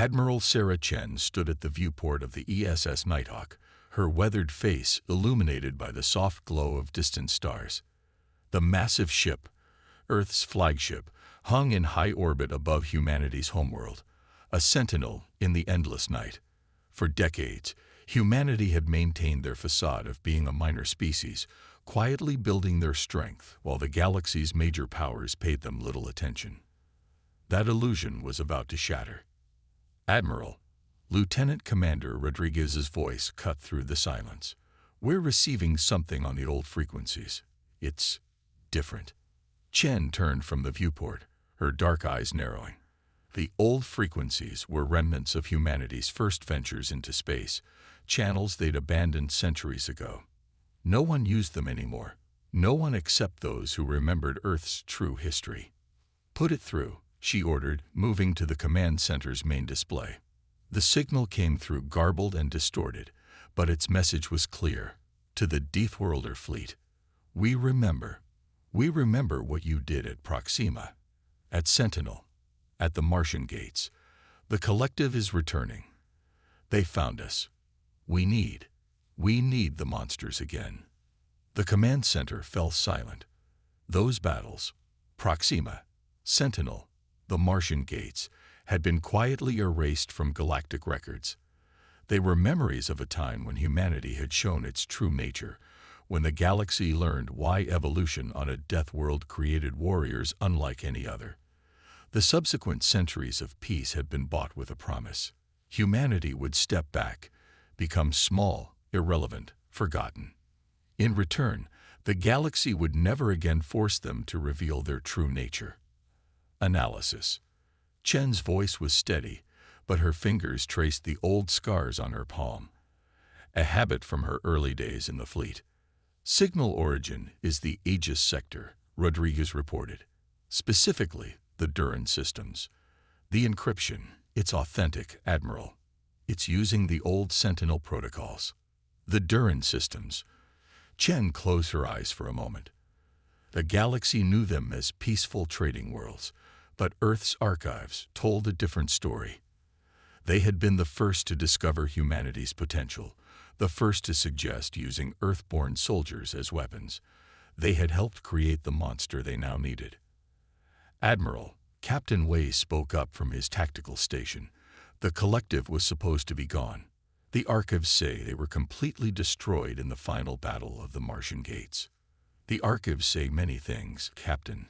Admiral Sarah Chen stood at the viewport of the ESS Nighthawk, her weathered face illuminated by the soft glow of distant stars. The massive ship, Earth's flagship, hung in high orbit above humanity's homeworld, a sentinel in the endless night. For decades, humanity had maintained their facade of being a minor species, quietly building their strength while the galaxy's major powers paid them little attention. That illusion was about to shatter. "Admiral," Lieutenant Commander Rodriguez's voice cut through the silence. "We're receiving something on the old frequencies. It's different." Chen turned from the viewport, her dark eyes narrowing. The old frequencies were remnants of humanity's first ventures into space, channels they'd abandoned centuries ago. No one used them anymore, no one except those who remembered Earth's true history. "Put it through," she ordered, moving to the command center's main display. The signal came through garbled and distorted, but its message was clear. "To the Deathworlder Fleet. We remember. We remember what you did at Proxima, at Sentinel, at the Martian gates. The collective is returning. They found us. We need the monsters again." The command center fell silent. Those battles, Proxima, Sentinel, the Martian gates, had been quietly erased from galactic records. They were memories of a time when humanity had shown its true nature, when the galaxy learned why evolution on a death world created warriors unlike any other. The subsequent centuries of peace had been bought with a promise. Humanity would step back, become small, irrelevant, forgotten. In return, the galaxy would never again force them to reveal their true nature. Analysis. Chen's voice was steady, but her fingers traced the old scars on her palm, a habit from her early days in the fleet. "Signal origin is the Aegis sector," Rodriguez reported. "Specifically, the Duran systems. The encryption, it's authentic, Admiral. It's using the old Sentinel protocols." The Duran systems. Chen closed her eyes for a moment. The galaxy knew them as peaceful trading worlds, but Earth's archives told a different story. They had been the first to discover humanity's potential, the first to suggest using Earth-born soldiers as weapons. They had helped create the monster they now needed. "Admiral," Captain Wei spoke up from his tactical station. "The collective was supposed to be gone. The archives say they were completely destroyed in the final battle of the Martian gates." "The archives say many things, Captain,"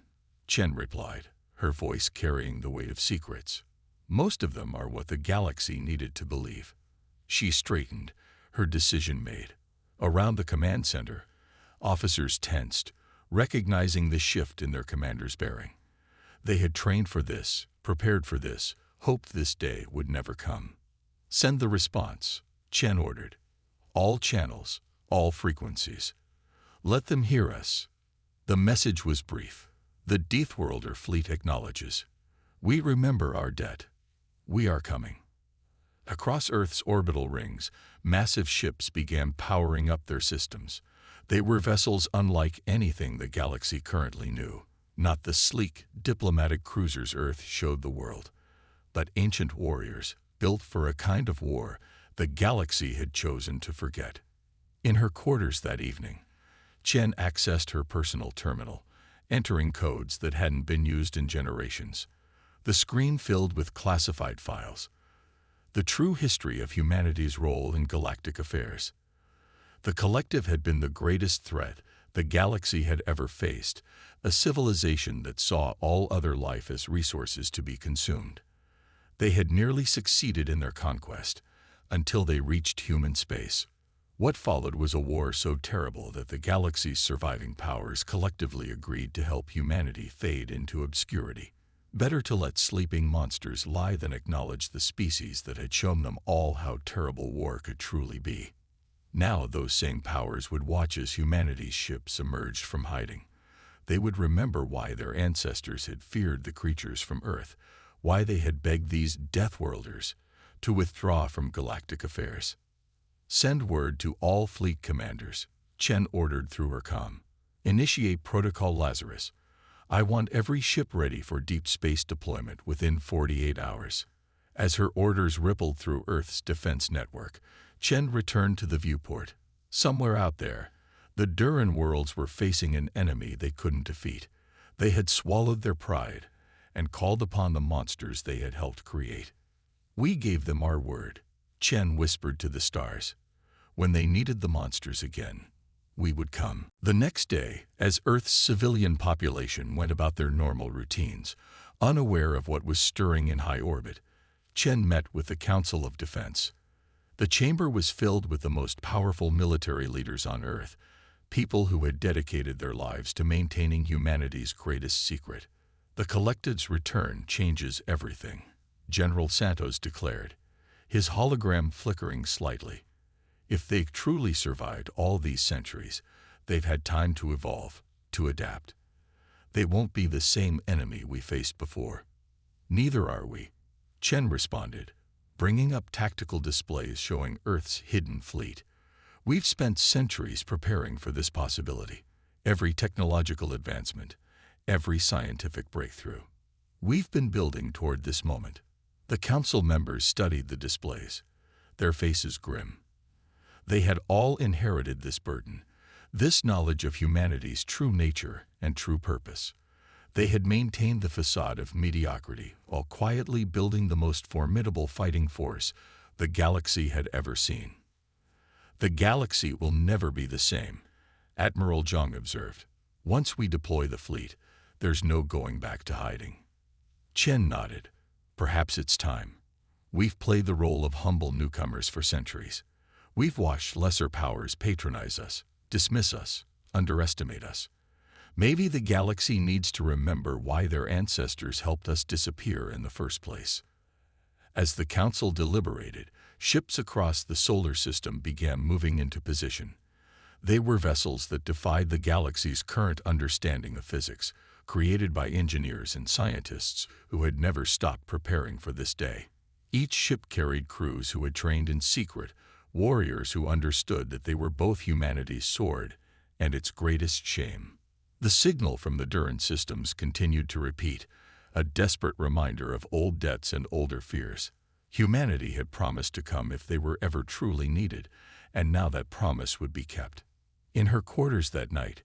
Chen replied, her voice carrying the weight of secrets. "Most of them are what the galaxy needed to believe." She straightened, her decision made. Around the command center, officers tensed, recognizing the shift in their commander's bearing. They had trained for this, prepared for this, hoped this day would never come. "Send the response," Chen ordered. "All channels, all frequencies. Let them hear us." The message was brief. "The Deathworlder Fleet acknowledges. We remember our debt. We are coming." Across Earth's orbital rings, massive ships began powering up their systems. They were vessels unlike anything the galaxy currently knew. Not the sleek, diplomatic cruisers Earth showed the world, but ancient warriors, built for a kind of war the galaxy had chosen to forget. In her quarters that evening, Chen accessed her personal terminal, entering codes that hadn't been used in generations. The screen filled with classified files. The true history of humanity's role in galactic affairs. The collective had been the greatest threat the galaxy had ever faced, a civilization that saw all other life as resources to be consumed. They had nearly succeeded in their conquest, until they reached human space. What followed was a war so terrible that the galaxy's surviving powers collectively agreed to help humanity fade into obscurity. Better to let sleeping monsters lie than acknowledge the species that had shown them all how terrible war could truly be. Now those same powers would watch as humanity's ships emerged from hiding. They would remember why their ancestors had feared the creatures from Earth, why they had begged these Deathworlders to withdraw from galactic affairs. "Send word to all fleet commanders," Chen ordered through her comm. "Initiate Protocol Lazarus. I want every ship ready for deep space deployment within 48 hours." As her orders rippled through Earth's defense network, Chen returned to the viewport. Somewhere out there, the Duran worlds were facing an enemy they couldn't defeat. They had swallowed their pride and called upon the monsters they had helped create. "We gave them our word," Chen whispered to the stars. "When they needed the monsters again, we would come." The next day, as Earth's civilian population went about their normal routines, unaware of what was stirring in high orbit, Chen met with the Council of Defense. The chamber was filled with the most powerful military leaders on Earth, people who had dedicated their lives to maintaining humanity's greatest secret. "The Collective's return changes everything," General Santos declared, his hologram flickering slightly. "If they've truly survived all these centuries, they've had time to evolve, to adapt. They won't be the same enemy we faced before." "Neither are we," Chen responded, bringing up tactical displays showing Earth's hidden fleet. "We've spent centuries preparing for this possibility. Every technological advancement, every scientific breakthrough. We've been building toward this moment." The council members studied the displays, their faces grim. They had all inherited this burden, this knowledge of humanity's true nature and true purpose. They had maintained the facade of mediocrity while quietly building the most formidable fighting force the galaxy had ever seen. "The galaxy will never be the same," Admiral Zhang observed. "Once we deploy the fleet, there's no going back to hiding." Chen nodded. "Perhaps it's time. We've played the role of humble newcomers for centuries. We've watched lesser powers patronize us, dismiss us, underestimate us. Maybe the galaxy needs to remember why their ancestors helped us disappear in the first place." As the council deliberated, ships across the solar system began moving into position. They were vessels that defied the galaxy's current understanding of physics, created by engineers and scientists who had never stopped preparing for this day. Each ship carried crews who had trained in secret, warriors who understood that they were both humanity's sword and its greatest shame. The signal from the Duran systems continued to repeat, a desperate reminder of old debts and older fears. Humanity had promised to come if they were ever truly needed, and now that promise would be kept. In her quarters that night,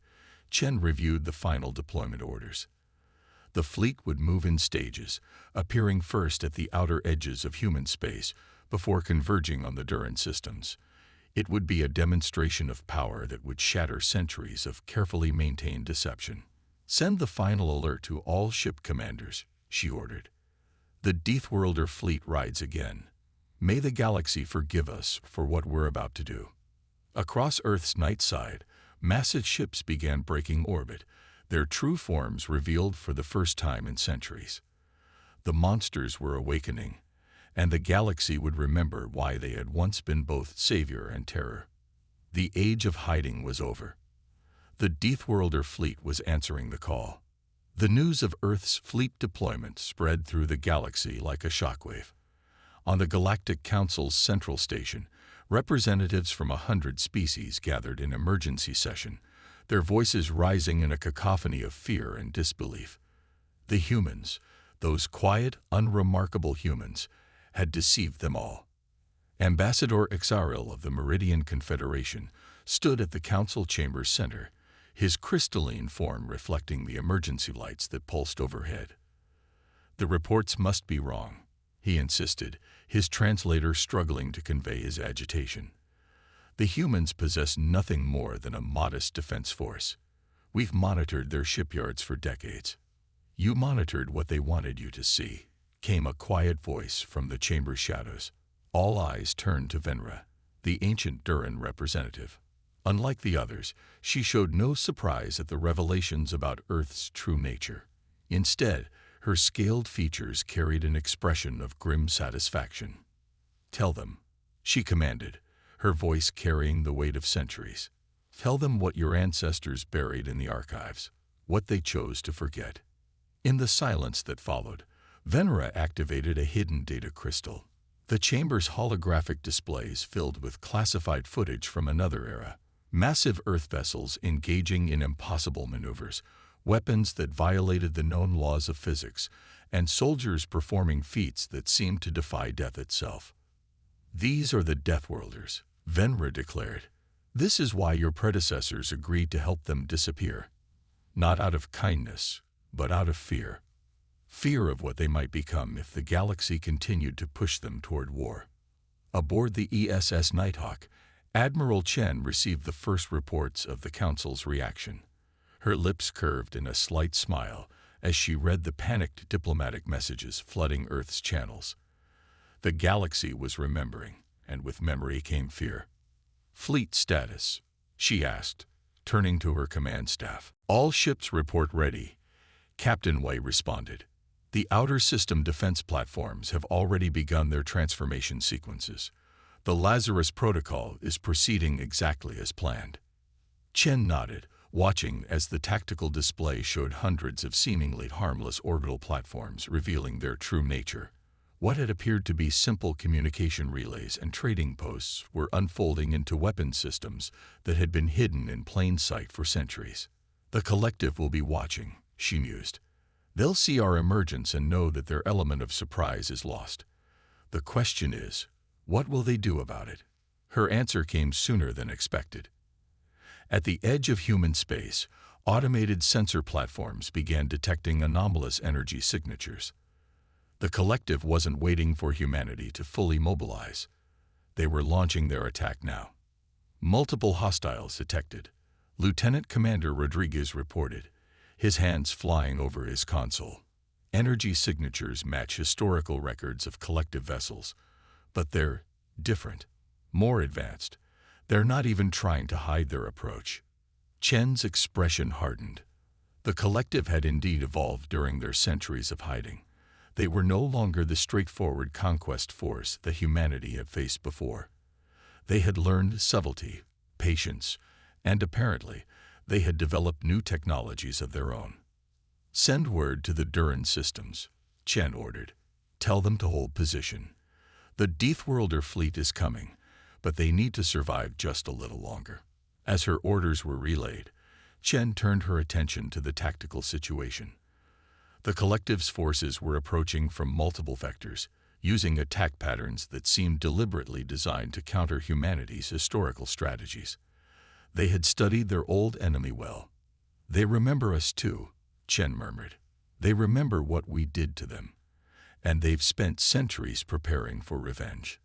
Chen reviewed the final deployment orders. The fleet would move in stages, appearing first at the outer edges of human space before converging on the Duran systems. It would be a demonstration of power that would shatter centuries of carefully maintained deception. "Send the final alert to all ship commanders," she ordered. "The Deathworlder Fleet rides again. May the galaxy forgive us for what we're about to do." Across Earth's night side, massive ships began breaking orbit, their true forms revealed for the first time in centuries. The monsters were awakening, and the galaxy would remember why they had once been both savior and terror. The age of hiding was over. The Deathworlder Fleet was answering the call. The news of Earth's fleet deployment spread through the galaxy like a shockwave. On the Galactic Council's central station, representatives from 100 species gathered in emergency session, their voices rising in a cacophony of fear and disbelief. The humans, those quiet, unremarkable humans, had deceived them all. Ambassador Exaril of the Meridian Confederation stood at the council chamber's center, his crystalline form reflecting the emergency lights that pulsed overhead. "The reports must be wrong," he insisted, his translator struggling to convey his agitation. "The humans possess nothing more than a modest defense force. We've monitored their shipyards for decades." "You monitored what they wanted you to see," came a quiet voice from the chamber's shadows. All eyes turned to Venra, the ancient Duran representative. Unlike the others, she showed no surprise at the revelations about Earth's true nature. Instead, her scaled features carried an expression of grim satisfaction. "Tell them," she commanded, her voice carrying the weight of centuries. "Tell them what your ancestors buried in the archives, what they chose to forget." In the silence that followed, Venra activated a hidden data crystal. The chamber's holographic displays filled with classified footage from another era. Massive Earth vessels engaging in impossible maneuvers, weapons that violated the known laws of physics, and soldiers performing feats that seemed to defy death itself. "These are the Deathworlders," Venra declared. "This is why your predecessors agreed to help them disappear. Not out of kindness, but out of fear. Fear of what they might become if the galaxy continued to push them toward war." Aboard the ESS Nighthawk, Admiral Chen received the first reports of the Council's reaction. Her lips curved in a slight smile as she read the panicked diplomatic messages flooding Earth's channels. The galaxy was remembering, and with memory came fear. "Fleet status?" she asked, turning to her command staff. "All ships report ready," Captain Wei responded. "The outer system defense platforms have already begun their transformation sequences. The Lazarus Protocol is proceeding exactly as planned." Chen nodded, watching as the tactical display showed hundreds of seemingly harmless orbital platforms revealing their true nature. What had appeared to be simple communication relays and trading posts were unfolding into weapon systems that had been hidden in plain sight for centuries. "The collective will be watching," she mused. "They'll see our emergence and know that their element of surprise is lost. The question is, what will they do about it?" Her answer came sooner than expected. At the edge of human space, automated sensor platforms began detecting anomalous energy signatures. The collective wasn't waiting for humanity to fully mobilize. They were launching their attack now. "Multiple hostiles detected," Lieutenant Commander Rodriguez reported, his hands flying over his console. "Energy signatures match historical records of collective vessels, but they're different, more advanced. They're not even trying to hide their approach." Chen's expression hardened. The collective had indeed evolved during their centuries of hiding. They were no longer the straightforward conquest force that humanity had faced before. They had learned subtlety, patience, and apparently, they had developed new technologies of their own. "Send word to the Duran systems," Chen ordered. "Tell them to hold position. The Deathworlder Fleet is coming, but they need to survive just a little longer." As her orders were relayed, Chen turned her attention to the tactical situation. The collective's forces were approaching from multiple vectors, using attack patterns that seemed deliberately designed to counter humanity's historical strategies. They had studied their old enemy well. "They remember us too," Chen murmured. "They remember what we did to them. And they've spent centuries preparing for revenge."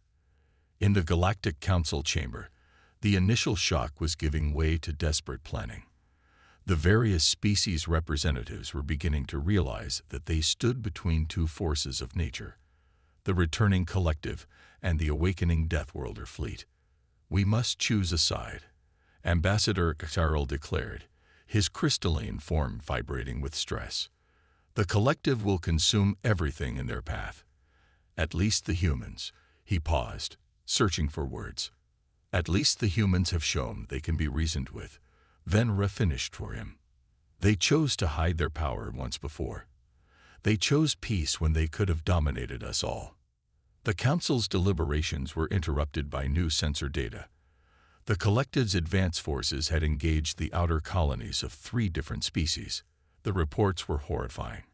In the Galactic Council chamber, the initial shock was giving way to desperate planning. The various species representatives were beginning to realize that they stood between two forces of nature, the returning collective and the awakening Deathworlder Fleet. "We must choose a side," Ambassador Charles declared, his crystalline form vibrating with stress. "The collective will consume everything in their path. At least the humans." He paused, searching for words. "At least the humans have shown they can be reasoned with," Venra finished for him. "They chose to hide their power once before. They chose peace when they could have dominated us all." The Council's deliberations were interrupted by new sensor data. The collective's advance forces had engaged the outer colonies of 3 different species. The reports were horrifying.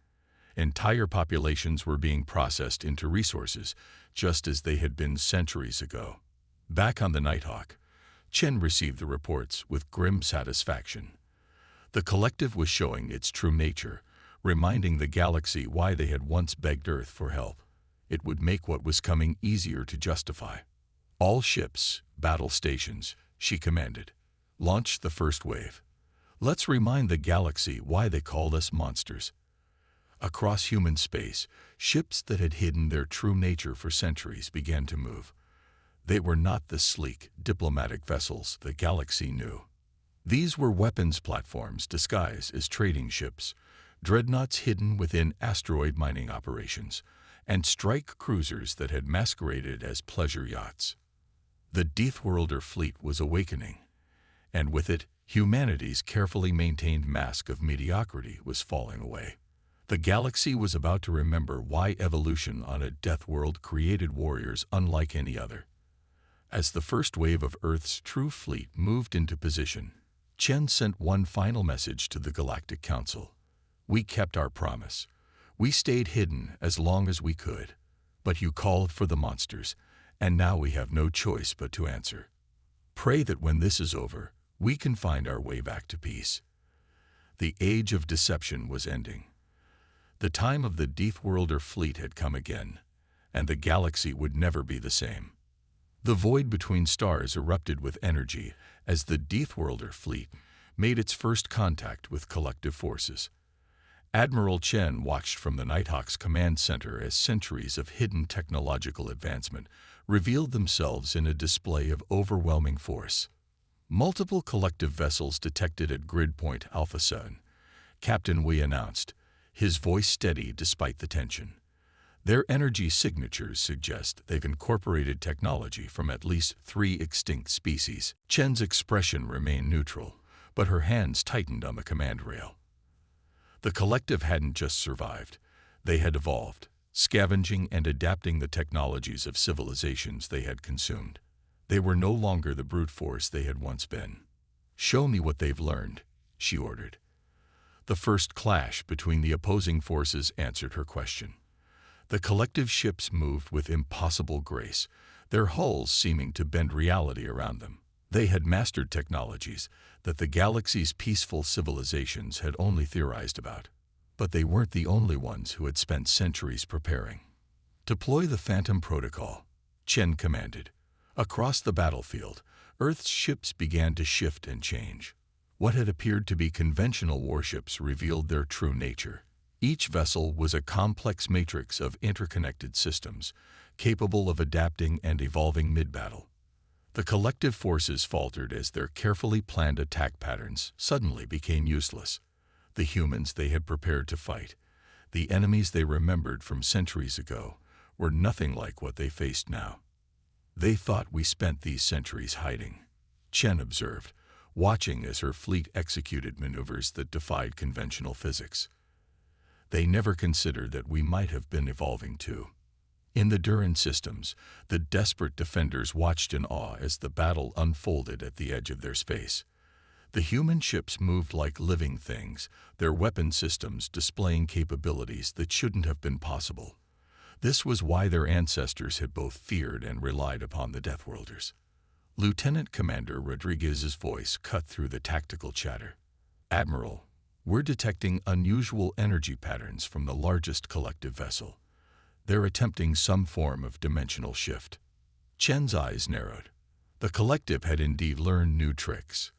Entire populations were being processed into resources, just as they had been centuries ago. Back on the Nighthawk, Chen received the reports with grim satisfaction. The collective was showing its true nature, reminding the galaxy why they had once begged Earth for help. It would make what was coming easier to justify. "All ships, battle stations," she commanded. "Launch the first wave. Let's remind the galaxy why they called us monsters." Across human space, ships that had hidden their true nature for centuries began to move. They were not the sleek, diplomatic vessels the galaxy knew. These were weapons platforms disguised as trading ships, dreadnoughts hidden within asteroid mining operations, and strike cruisers that had masqueraded as pleasure yachts. The Deathworlder Fleet was awakening, and with it, humanity's carefully maintained mask of mediocrity was falling away. The galaxy was about to remember why evolution on a death world created warriors unlike any other. As the first wave of Earth's true fleet moved into position, Chen sent one final message to the Galactic Council. "We kept our promise. We stayed hidden as long as we could, but you called for the monsters, and now we have no choice but to answer. Pray that when this is over, we can find our way back to peace." The age of deception was ending. The time of the Deathworlder Fleet had come again, and the galaxy would never be the same. The void between stars erupted with energy as the Deathworlder Fleet made its first contact with collective forces. Admiral Chen watched from the Nighthawk's command center as centuries of hidden technological advancement revealed themselves in a display of overwhelming force. Multiple collective vessels detected at Grid Point Alpha 7. Captain Wei announced, his voice steady despite the tension. Their energy signatures suggest they've incorporated technology from at least 3 extinct species. Chen's expression remained neutral, but her hands tightened on the command rail. The collective hadn't just survived, they had evolved, scavenging and adapting the technologies of civilizations they had consumed. They were no longer the brute force they had once been. "Show me what they've learned," she ordered. The first clash between the opposing forces answered her question. The collective ships moved with impossible grace, their hulls seeming to bend reality around them. They had mastered technologies that the galaxy's peaceful civilizations had only theorized about. But they weren't the only ones who had spent centuries preparing. "Deploy the Phantom Protocol," Chen commanded. Across the battlefield, Earth's ships began to shift and change. What had appeared to be conventional warships revealed their true nature. Each vessel was a complex matrix of interconnected systems, capable of adapting and evolving mid-battle. The collective forces faltered as their carefully planned attack patterns suddenly became useless. The humans they had prepared to fight, the enemies they remembered from centuries ago, were nothing like what they faced now. "They thought we spent these centuries hiding," Chen observed, watching as her fleet executed maneuvers that defied conventional physics. "They never considered that we might have been evolving too." In the Duran systems, the desperate defenders watched in awe as the battle unfolded at the edge of their space. The human ships moved like living things, their weapon systems displaying capabilities that shouldn't have been possible. This was why their ancestors had both feared and relied upon the Deathworlders. Lieutenant Commander Rodriguez's voice cut through the tactical chatter. "Admiral, we're detecting unusual energy patterns from the largest collective vessel. They're attempting some form of dimensional shift." Chen's eyes narrowed. The collective had indeed learned new tricks.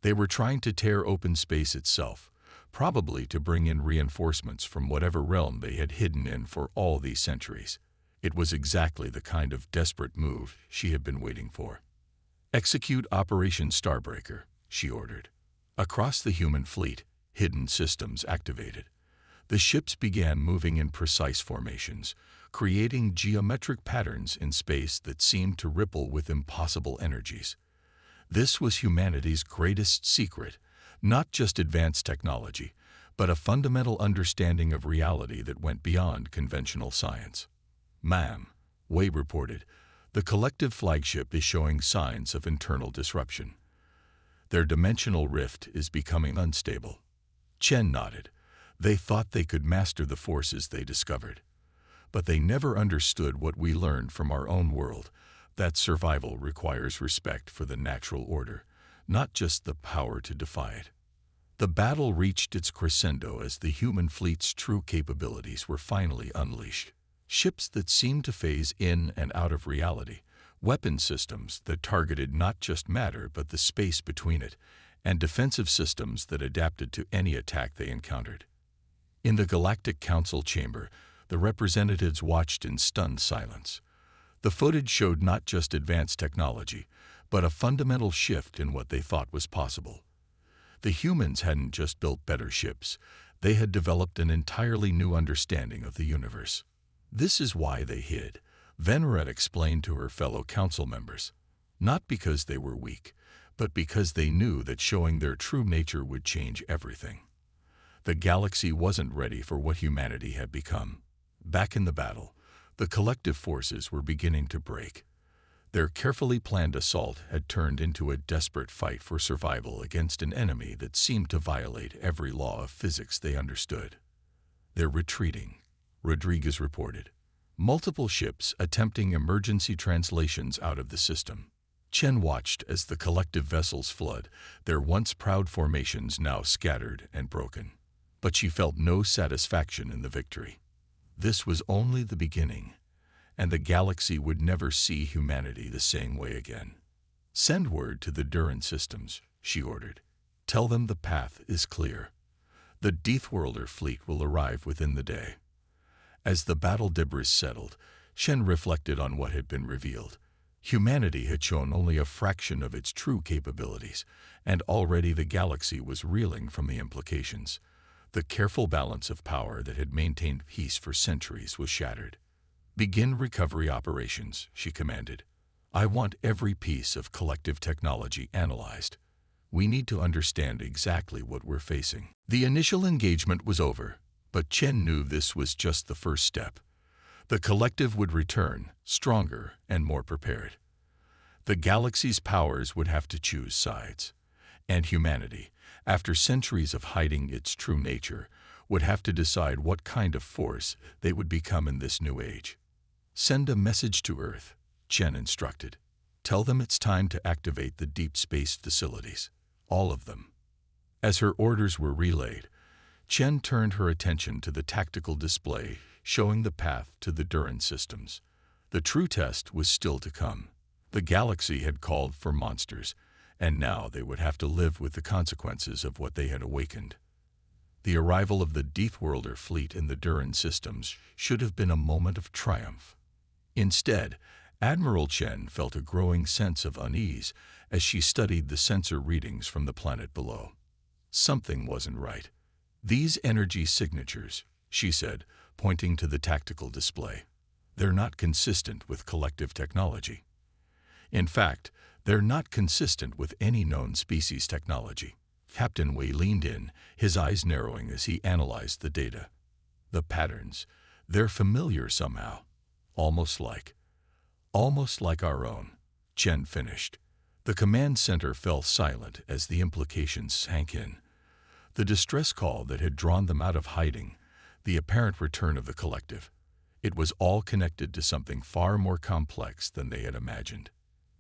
They were trying to tear open space itself, probably to bring in reinforcements from whatever realm they had hidden in for all these centuries. It was exactly the kind of desperate move she had been waiting for. "Execute Operation Starbreaker," she ordered. Across the human fleet, hidden systems activated. The ships began moving in precise formations, creating geometric patterns in space that seemed to ripple with impossible energies. This was humanity's greatest secret, not just advanced technology, but a fundamental understanding of reality that went beyond conventional science. "Ma'am," Wei reported, "the collective flagship is showing signs of internal disruption. Their dimensional rift is becoming unstable." Chen nodded. They thought they could master the forces they discovered. But they never understood what we learned from our own world, that survival requires respect for the natural order, not just the power to defy it. The battle reached its crescendo as the human fleet's true capabilities were finally unleashed. Ships that seemed to phase in and out of reality, weapon systems that targeted not just matter but the space between it, and defensive systems that adapted to any attack they encountered. In the Galactic Council chamber, the representatives watched in stunned silence. The footage showed not just advanced technology, but a fundamental shift in what they thought was possible. The humans hadn't just built better ships, they had developed an entirely new understanding of the universe. "This is why they hid," Veneret explained to her fellow council members. Not because they were weak, but because they knew that showing their true nature would change everything. The galaxy wasn't ready for what humanity had become. Back in the battle, the collective forces were beginning to break. Their carefully planned assault had turned into a desperate fight for survival against an enemy that seemed to violate every law of physics they understood. "They're retreating," Rodriguez reported. Multiple ships attempting emergency translations out of the system. Chen watched as the collective vessels flood, their once proud formations now scattered and broken. But she felt no satisfaction in the victory. This was only the beginning, and the galaxy would never see humanity the same way again. "Send word to the Duran systems," she ordered. "Tell them the path is clear. The Deathworlder Fleet will arrive within the day." As the battle debris settled, Chen reflected on what had been revealed. Humanity had shown only a fraction of its true capabilities, and already the galaxy was reeling from the implications. The careful balance of power that had maintained peace for centuries was shattered. "Begin recovery operations," she commanded. "I want every piece of collective technology analyzed. We need to understand exactly what we're facing." The initial engagement was over, but Chen knew this was just the first step. The collective would return, stronger and more prepared. The galaxy's powers would have to choose sides, and humanity, after centuries of hiding its true nature, would have to decide what kind of force they would become in this new age. "Send a message to Earth," Chen instructed. "Tell them it's time to activate the deep space facilities, all of them." As her orders were relayed, Chen turned her attention to the tactical display showing the path to the Duran systems. The true test was still to come. The galaxy had called for monsters, and now they would have to live with the consequences of what they had awakened. The arrival of the Deathworlder Fleet in the Duran systems should have been a moment of triumph. Instead, Admiral Chen felt a growing sense of unease as she studied the sensor readings from the planet below. Something wasn't right. "These energy signatures," she said, pointing to the tactical display. "They're not consistent with collective technology. In fact, they're not consistent with any known species technology." Captain Wei leaned in, his eyes narrowing as he analyzed the data. "The patterns, they're familiar somehow. Almost like our own," Chen finished. The command center fell silent as the implications sank in. The distress call that had drawn them out of hiding, the apparent return of the collective. It was all connected to something far more complex than they had imagined.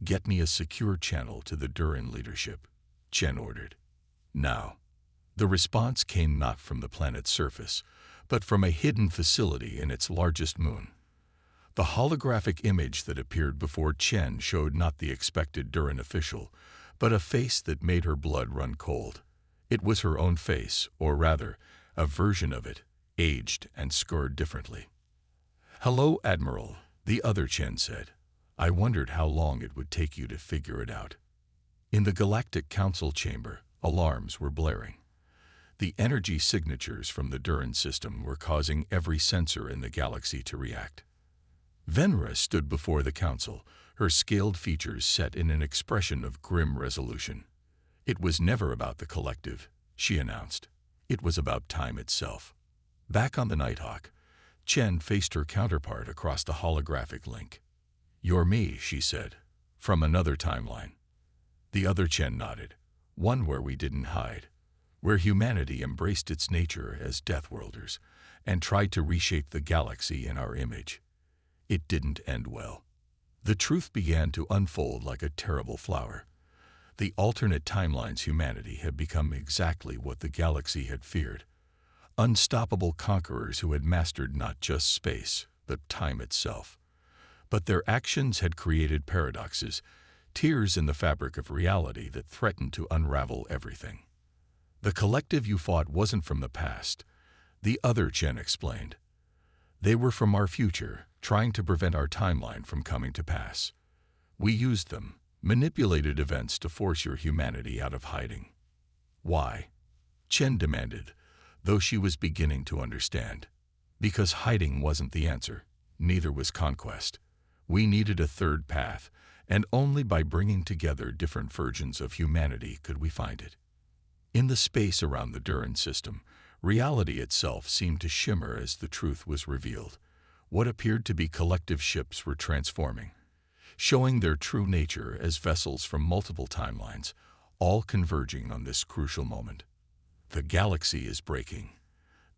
"Get me a secure channel to the Duran leadership," Chen ordered. Now, the response came not from the planet's surface, but from a hidden facility in its largest moon. The holographic image that appeared before Chen showed not the expected Duran official, but a face that made her blood run cold. It was her own face, or rather, a version of it, aged and scarred differently. "Hello, Admiral," the other Chen said. "I wondered how long it would take you to figure it out." In the Galactic Council chamber, alarms were blaring. The energy signatures from the Duran system were causing every sensor in the galaxy to react. Venra stood before the council, her scaled features set in an expression of grim resolution. "It was never about the collective," she announced. "It was about time itself." Back on the Nighthawk, Chen faced her counterpart across the holographic link. "You're me," she said, "from another timeline." The other Chen nodded. "One where we didn't hide, where humanity embraced its nature as Deathworlders and tried to reshape the galaxy in our image. It didn't end well. The truth began to unfold like a terrible flower. The alternate timelines humanity had become exactly what the galaxy had feared. Unstoppable conquerors who had mastered not just space, but time itself. But their actions had created paradoxes, tears in the fabric of reality that threatened to unravel everything. "The collective you fought wasn't from the past," the other Chen explained. "They were from our future, trying to prevent our timeline from coming to pass. We used them, manipulated events to force your humanity out of hiding." "Why?" Chen demanded, though she was beginning to understand. "Because hiding wasn't the answer, neither was conquest. We needed a third path, and only by bringing together different versions of humanity could we find it." In the space around the Duran system, reality itself seemed to shimmer as the truth was revealed. What appeared to be collective ships were transforming, showing their true nature as vessels from multiple timelines, all converging on this crucial moment. "The galaxy is breaking.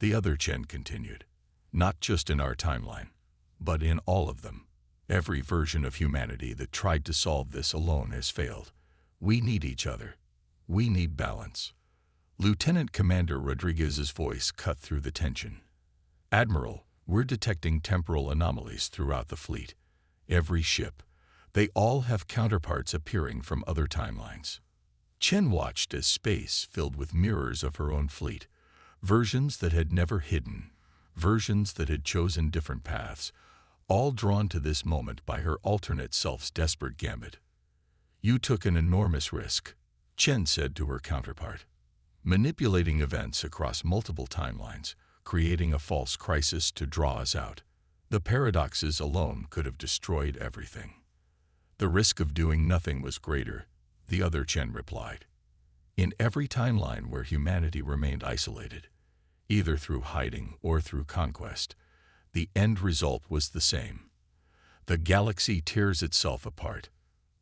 The other Chen continued. Not just in our timeline, but in all of them. Every version of humanity that tried to solve this alone has failed. We need each other. We need balance. Lieutenant Commander Rodriguez's voice cut through the tension. Admiral, we're detecting temporal anomalies throughout the fleet. Every ship. They all have counterparts appearing from other timelines. Chen watched as space filled with mirrors of her own fleet. Versions that had never hidden. Versions that had chosen different paths. All drawn to this moment by her alternate self's desperate gambit. You took an enormous risk, Chen said to her counterpart. Manipulating events across multiple timelines, creating a false crisis to draw us out. The paradoxes alone could have destroyed everything. The risk of doing nothing was greater, the other Chen replied. In every timeline where humanity remained isolated, either through hiding or through conquest, the end result was the same. The galaxy tears itself apart.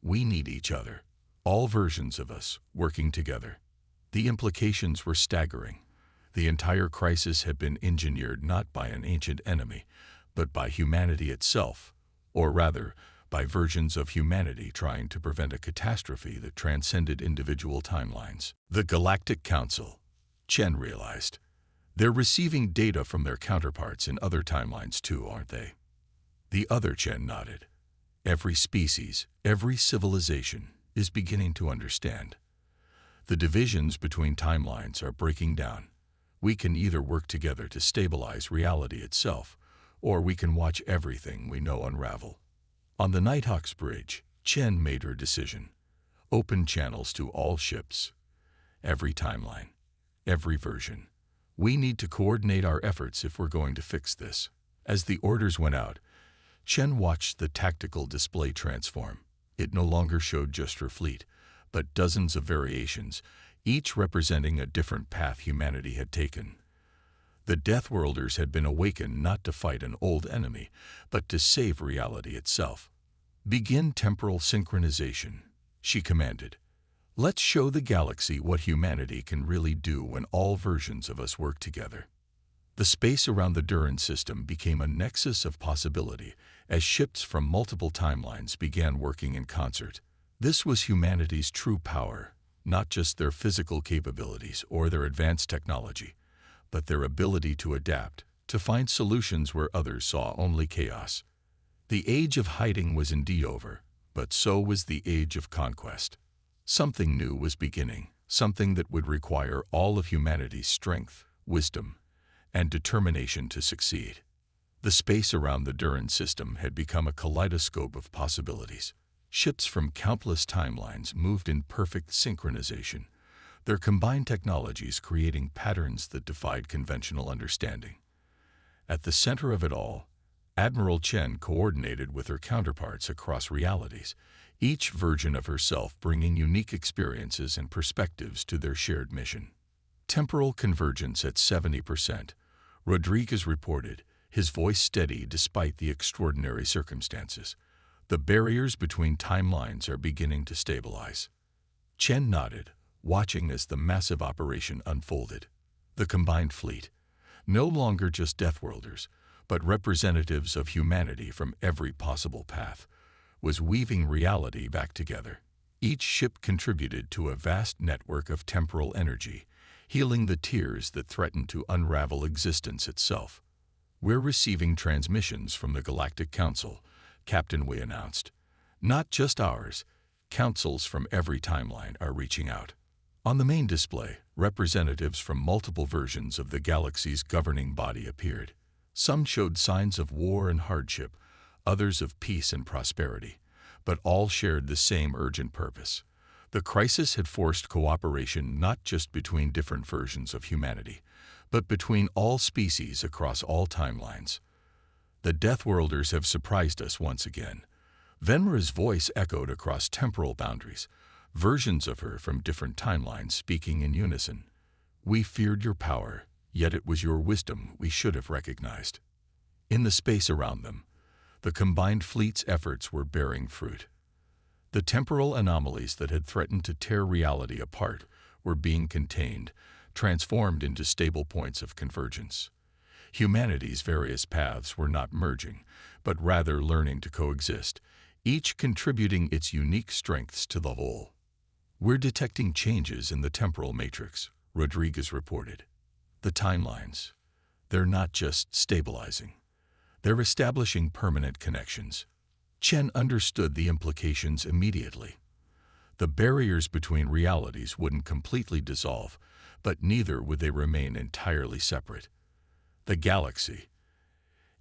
We need each other, all versions of us, working together. The implications were staggering. The entire crisis had been engineered not by an ancient enemy, but by humanity itself, or rather, by versions of humanity trying to prevent a catastrophe that transcended individual timelines. The Galactic Council, Chen realized. They're receiving data from their counterparts in other timelines too, aren't they? The other Chen nodded. Every species, every civilization is beginning to understand. The divisions between timelines are breaking down. We can either work together to stabilize reality itself, or we can watch everything we know unravel. On the Nighthawk's bridge, Chen made her decision. Open channels to all ships. Every timeline. Every version. We need to coordinate our efforts if we're going to fix this. As the orders went out, Chen watched the tactical display transform. It no longer showed just her fleet, but dozens of variations, each representing a different path humanity had taken. The Deathworlders had been awakened not to fight an old enemy, but to save reality itself. Begin temporal synchronization, she commanded. Let's show the galaxy what humanity can really do when all versions of us work together. The space around the Duran system became a nexus of possibility as ships from multiple timelines began working in concert. This was humanity's true power, not just their physical capabilities or their advanced technology, but their ability to adapt, to find solutions where others saw only chaos. The age of hiding was indeed over, but so was the age of conquest. Something new was beginning, something that would require all of humanity's strength, wisdom, and determination to succeed. The space around the Duran system had become a kaleidoscope of possibilities. Ships from countless timelines moved in perfect synchronization, their combined technologies creating patterns that defied conventional understanding. At the center of it all, Admiral Chen coordinated with her counterparts across realities, each version of herself bringing unique experiences and perspectives to their shared mission. Temporal convergence at 70%, Rodriguez reported, his voice steady despite the extraordinary circumstances. The barriers between timelines are beginning to stabilize. Chen nodded, watching as the massive operation unfolded. The combined fleet, no longer just Deathworlders, but representatives of humanity from every possible path, was weaving reality back together. Each ship contributed to a vast network of temporal energy, healing the tears that threatened to unravel existence itself. We're receiving transmissions from the Galactic Council, Captain Wei announced. Not just ours, councils from every timeline are reaching out. On the main display, representatives from multiple versions of the galaxy's governing body appeared. Some showed signs of war and hardship, others of peace and prosperity, but all shared the same urgent purpose. The crisis had forced cooperation not just between different versions of humanity, but between all species across all timelines. The Deathworlders have surprised us once again. Venmara's voice echoed across temporal boundaries, versions of her from different timelines speaking in unison. We feared your power, yet it was your wisdom we should have recognized. In the space around them, the combined fleet's efforts were bearing fruit. The temporal anomalies that had threatened to tear reality apart were being contained, transformed into stable points of convergence. Humanity's various paths were not merging, but rather learning to coexist, each contributing its unique strengths to the whole. "We're detecting changes in the temporal matrix," Rodriguez reported. "The timelines. They're not just stabilizing. They're establishing permanent connections." Chen understood the implications immediately. The barriers between realities wouldn't completely dissolve, but neither would they remain entirely separate. The galaxy,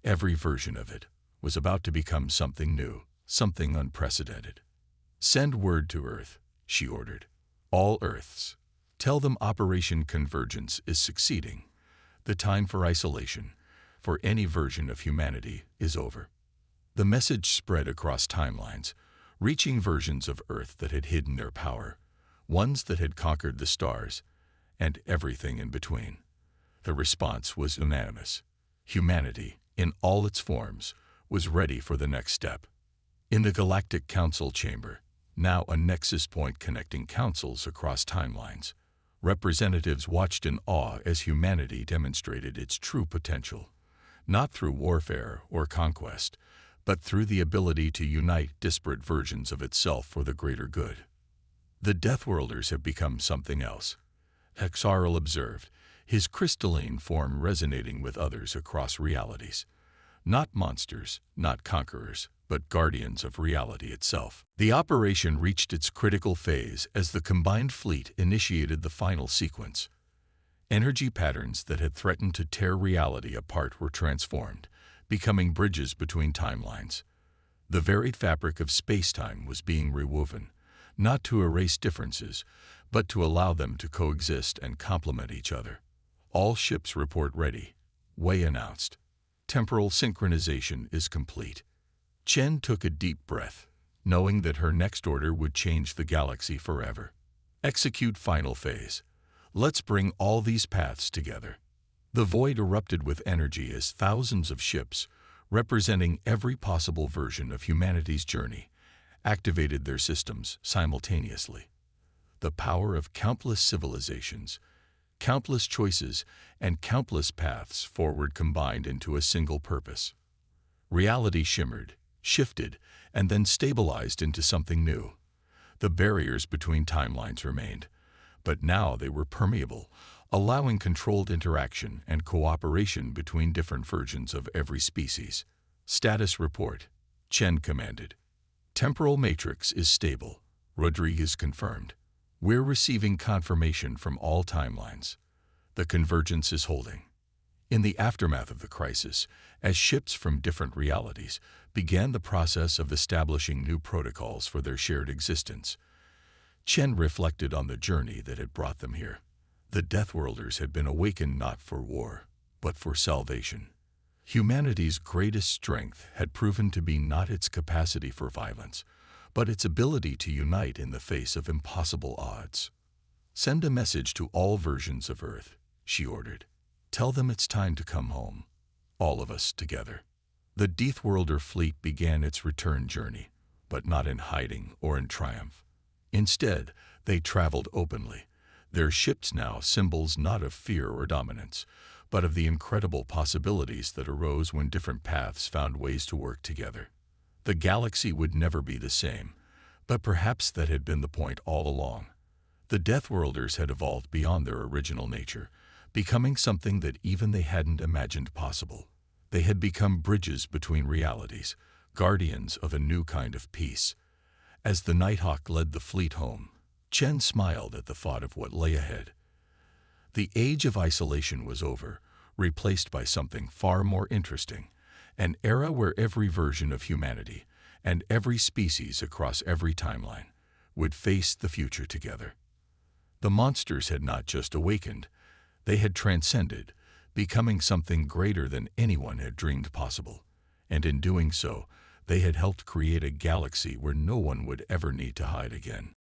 every version of it, was about to become something new, something unprecedented. "Send word to Earth," she ordered. "All Earths. Tell them Operation Convergence is succeeding. The time for isolation, for any version of humanity, is over." The message spread across timelines, reaching versions of Earth that had hidden their power, ones that had conquered the stars, and everything in between. The response was unanimous. Humanity, in all its forms, was ready for the next step. In the Galactic Council chamber, now a nexus point connecting councils across timelines, representatives watched in awe as humanity demonstrated its true potential, not through warfare or conquest, but through the ability to unite disparate versions of itself for the greater good. "The Deathworlders have become something else," Hexarl observed, his crystalline form resonating with others across realities. "Not monsters, not conquerors, but guardians of reality itself." The operation reached its critical phase as the combined fleet initiated the final sequence. Energy patterns that had threatened to tear reality apart were transformed, becoming bridges between timelines. The varied fabric of space-time was being rewoven, not to erase differences, but to allow them to coexist and complement each other. "All ships report ready," Wei announced. "Temporal synchronization is complete." Chen took a deep breath, knowing that her next order would change the galaxy forever. "Execute final phase. Let's bring all these paths together." The void erupted with energy as thousands of ships, representing every possible version of humanity's journey, activated their systems simultaneously. The power of countless civilizations, countless choices, and countless paths forward combined into a single purpose. Reality shimmered, shifted, and then stabilized into something new. The barriers between timelines remained, but now they were permeable, allowing controlled interaction and cooperation between different versions of every species. "Status report," Chen commanded. "Temporal matrix is stable," Rodriguez confirmed. "We're receiving confirmation from all timelines. The convergence is holding." In the aftermath of the crisis, as ships from different realities began the process of establishing new protocols for their shared existence, Chen reflected on the journey that had brought them here. The Deathworlders had been awakened not for war, but for salvation. Humanity's greatest strength had proven to be not its capacity for violence, but its ability to unite in the face of impossible odds. "Send a message to all versions of Earth," she ordered. "Tell them it's time to come home. All of us together." The Deathworlder Fleet began its return journey, but not in hiding or in triumph. Instead, they traveled openly, their ships now symbols not of fear or dominance, but of the incredible possibilities that arose when different paths found ways to work together. The galaxy would never be the same, but perhaps that had been the point all along. The Deathworlders had evolved beyond their original nature, becoming something that even they hadn't imagined possible. They had become bridges between realities, guardians of a new kind of peace. As the Nighthawk led the fleet home, Chen smiled at the thought of what lay ahead. The age of isolation was over, replaced by something far more interesting, an era where every version of humanity and every species across every timeline would face the future together. The monsters had not just awakened, they had transcended, becoming something greater than anyone had dreamed possible, and in doing so, they had helped create a galaxy where no one would ever need to hide again.